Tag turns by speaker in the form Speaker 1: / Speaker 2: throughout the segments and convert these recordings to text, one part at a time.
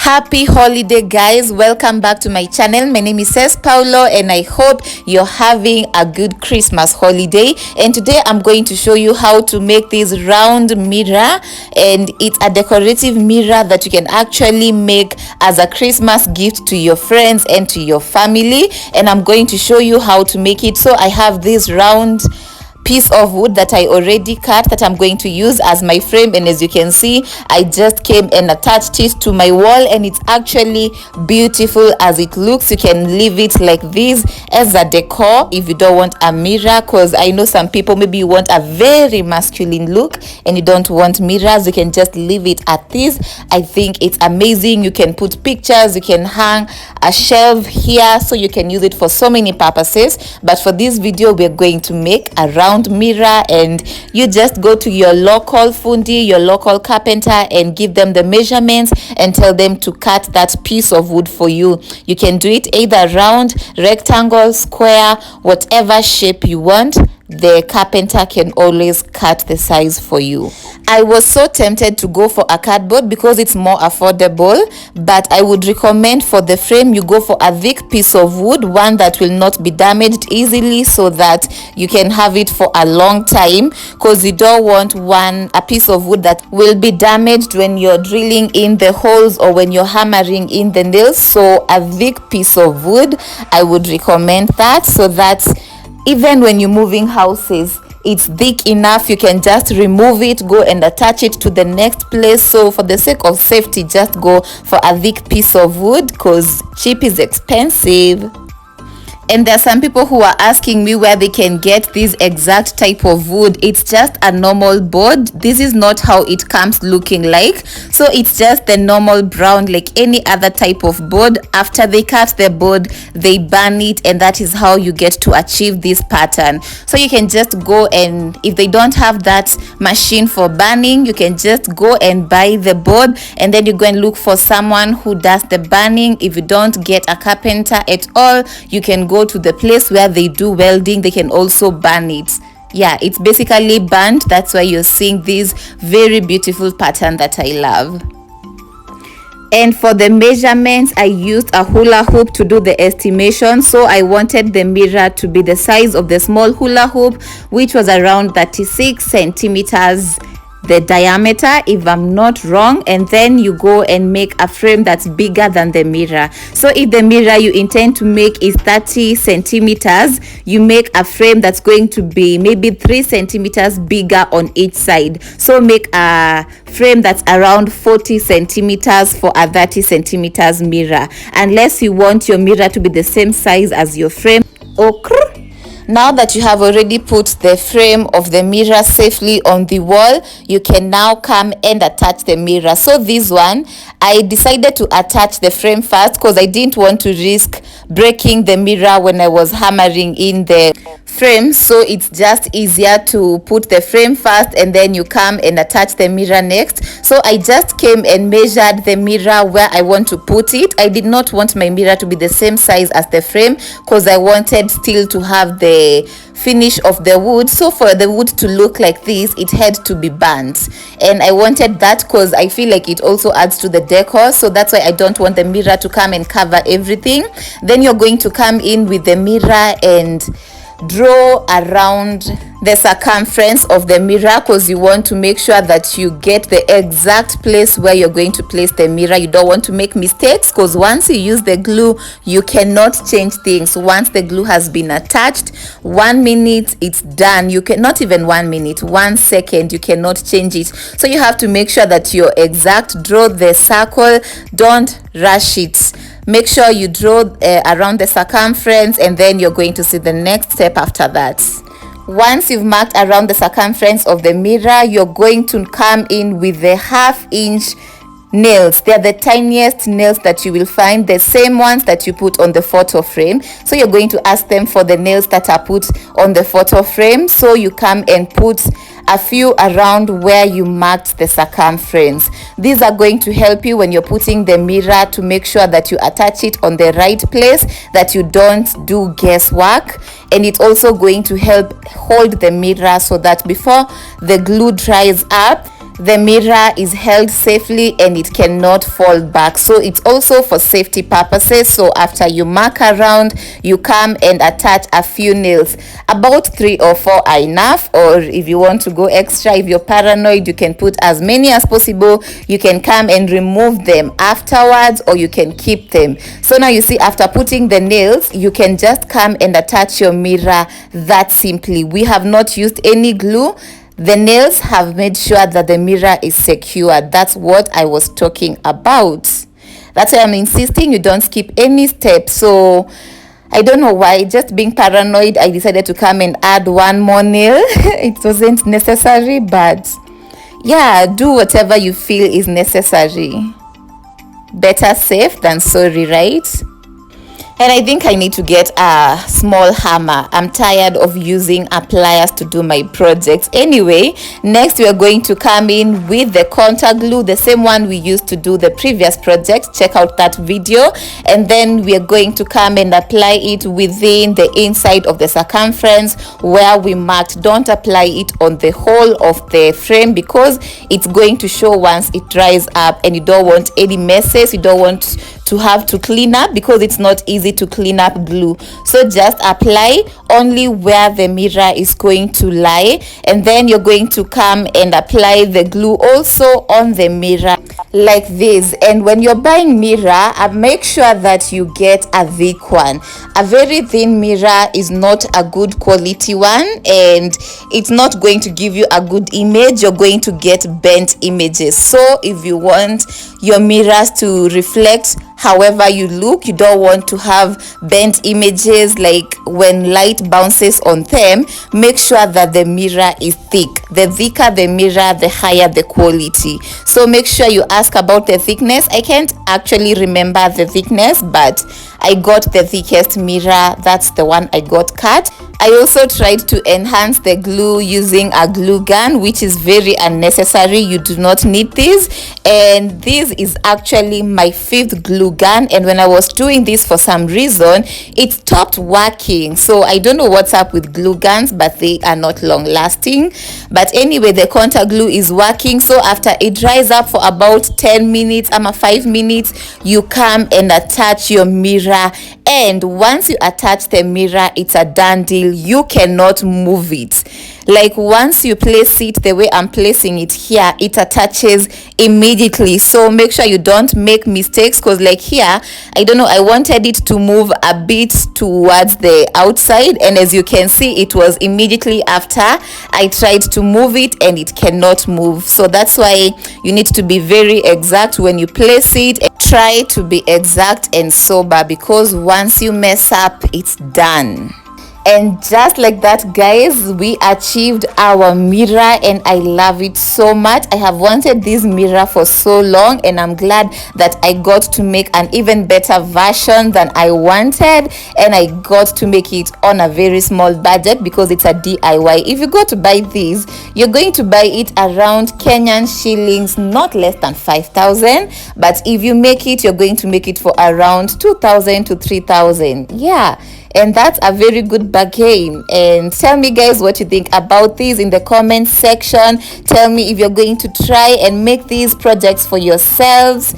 Speaker 1: Happy holiday, guys. Welcome back to my channel. My name is Cess Paulo and I hope you're having a good Christmas holiday. And today I'm going to show you how to make this round mirror, and it's a decorative mirror that you can actually make as a Christmas gift to your friends and to your family. And I'm going to show you how to make it. So I have this round piece of wood that I already cut that I'm going to use as my frame, and as you can see, I just came and attached it to my wall, and it's actually beautiful as it looks. You can leave it like this as a decor if you don't want a mirror, because I know some people maybe you want a very masculine look and you don't want mirrors. You can just leave it at this. I think it's amazing. You can put pictures, you can hang a shelf here, so you can use it for so many purposes. But for this video we're going to make a round mirror, and you just go to your local fundi, your local carpenter, and give them the measurements and tell them to cut that piece of wood for you. You can do it either round, rectangle, square, whatever shape you want. The carpenter can always cut the size for you. I was so tempted to go for a cardboard because it's more affordable, but I would recommend for the frame you go for a thick piece of wood, one that will not be damaged easily, so that you can have it for a long time, because you don't want a piece of wood that will be damaged when you're drilling in the holes or when you're hammering in the nails. So a thick piece of wood, I would recommend that, so that even when you're moving houses, it's thick enough. You can just remove it, go and attach it to the next place. So for the sake of safety, just go for a thick piece of wood, because cheap is expensive. And there are some people who are asking me where they can get this exact type of wood. It's just a normal board. This is not how it comes looking like. So it's just the normal brown, like any other type of board. After they cut the board, they burn it, and that is how you get to achieve this pattern. So you can just go, and if they don't have that machine for burning, you can just go and buy the board, and then you go and look for someone who does the burning. If you don't get a carpenter at all, you can go to the place where they do welding. They can also burn it. Yeah, it's basically burnt. That's why you're seeing this very beautiful pattern that I love. And for the measurements, I used a hula hoop to do the estimation. So I wanted the mirror to be the size of the small hula hoop, which was around 36 centimeters the diameter, if I'm not wrong. And then you go and make a frame that's bigger than the mirror. So if the mirror you intend to make is 30 centimeters, you make a frame that's going to be maybe 3 centimeters bigger on each side. So make a frame that's around 40 centimeters for a 30 centimeters mirror, unless you want your mirror to be the same size as your frame. Okay. Now that you have already put the frame of the mirror safely on the wall, you can now come and attach the mirror. So this one, I decided to attach the frame first because I didn't want to risk breaking the mirror when I was hammering in the frame. So it's just easier to put the frame first and then you come and attach the mirror next. So I just came and measured the mirror where I want to put it. I did not want my mirror to be the same size as the frame, because I wanted still to have the finish of the wood. So for the wood to look like this, it had to be burnt, and I wanted that because I feel like it also adds to the decor. So that's why I don't want the mirror to come and cover everything. Then you're going to come in with the mirror and draw around the circumference of the mirror, because you want to make sure that you get the exact place where you're going to place the mirror. You don't want to make mistakes, because once you use the glue, you cannot change things. Once the glue has been attached, 1 minute, it's done. You cannot even 1 minute, 1 second, you cannot change it. So you have to make sure that you're exact. Draw the circle, don't rush it. Make sure you draw around the circumference, and then you're going to see the next step after that. Once you've marked around the circumference of the mirror, you're going to come in with the 1/2 inch nails. They're the tiniest nails that you will find, the same ones that you put on the photo frame. So you're going to ask them for the nails that are put on the photo frame. So you come and put a few around where you marked the circumference. These are going to help you when you're putting the mirror to make sure that you attach it on the right place, that you don't do guesswork. And it's also going to help hold the mirror so that before the glue dries up, the mirror is held safely and it cannot fall back. So it's also for safety purposes. So after you mark around, you come and attach a few nails. About 3 or 4 are enough, or if you want to go extra, if you're paranoid, you can put as many as possible. You can come and remove them afterwards, or you can keep them. So now you see, after putting the nails, you can just come and attach your mirror that simply. We have not used any glue. The nails have made sure that the mirror is secure. That's what I was talking about. That's why I'm insisting you don't skip any steps. So I don't know why, just being paranoid, I decided to come and add 1 more nail. It wasn't necessary, but yeah, do whatever you feel is necessary. Better safe than sorry, right? And I think I need to get a small hammer. I'm tired of using pliers to do my projects. Anyway, next we are going to come in with the contact glue, the same one we used to do the previous project. Check out that video. And then we are going to come and apply it within the inside of the circumference where we marked. Don't apply it on the whole of the frame because it's going to show once it dries up, and you don't want any messes. You don't want to have to clean up because it's not easy to clean up glue. So just apply only where the mirror is going to lie, and then you're going to come and apply the glue also on the mirror like this. And when you're buying mirror, make sure that you get a thick one. A very thin mirror is not a good quality one, and it's not going to give you a good image. You're going to get bent images. So if you want your mirrors to reflect however you look, you don't want to have bent images like when light bounces on them, make sure that the mirror is thick. The thicker the mirror, the higher the quality. So make sure you ask about the thickness. I can't actually remember the thickness, but I got the thickest mirror. That's the one I got cut. I also tried to enhance the glue using a glue gun, which is very unnecessary. You do not need this. And this is actually my 5th glue gun, and when I was doing this, for some reason it stopped working. So I don't know what's up with glue guns, but they are not long lasting. But anyway, the contact glue is working. So after it dries up for about 10 minutes or 5 minutes, you come and attach your mirror. And once you attach the mirror, it's a done deal. You cannot move it. Like once you place it the way I'm placing it here, it attaches immediately. So make sure you don't make mistakes, because like here, I don't know, I wanted it to move a bit towards the outside, and as you can see, it was immediately after I tried to move it and it cannot move. So that's why you need to be very exact when you place it. Try to be exact and sober, because once you mess up, it's done. And just like that, guys, we achieved our mirror, and I love it so much. I have wanted this mirror for so long, and I'm glad that I got to make an even better version than I wanted, and I got to make it on a very small budget because it's a DIY. If you go to buy these, you're going to buy it around Kenyan shillings, not less than 5,000, but if you make it, you're going to make it for around 2,000 to 3,000. Yeah, and that's a very good bargain. And tell me, guys, what you think about these in the comment section. Tell me if you're going to try and make these projects for yourselves.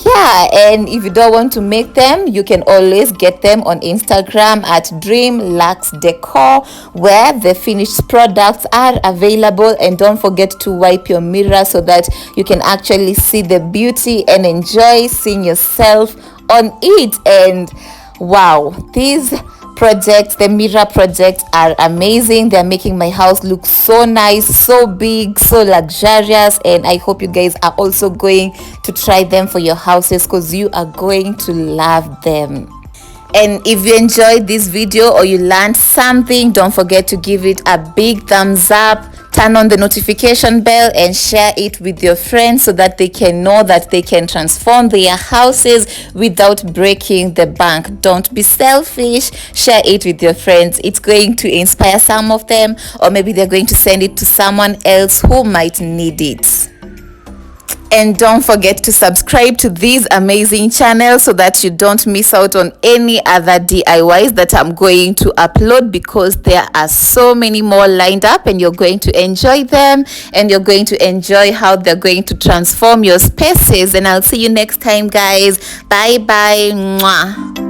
Speaker 1: Yeah, and if you don't want to make them, you can always get them on Instagram at Dream Luxe Decor, where the finished products are available. And don't forget to wipe your mirror so that you can actually see the beauty and enjoy seeing yourself on it. And wow, these projects, the mirror projects, are amazing. They're making my house look so nice, so big, so luxurious, and I hope you guys are also going to try them for your houses, because you are going to love them. And if you enjoyed this video or you learned something, don't forget to give it a big thumbs up, turn on the notification bell, and share it with your friends so that they can know that they can transform their houses without breaking the bank. Don't be selfish. Share it with your friends. It's going to inspire some of them, or maybe they're going to send it to someone else who might need it. And don't forget to subscribe to these amazing channels so that you don't miss out on any other DIYs that I'm going to upload, because there are so many more lined up and you're going to enjoy them, and you're going to enjoy how they're going to transform your spaces. And I'll see you next time, guys. Bye bye. Mwah.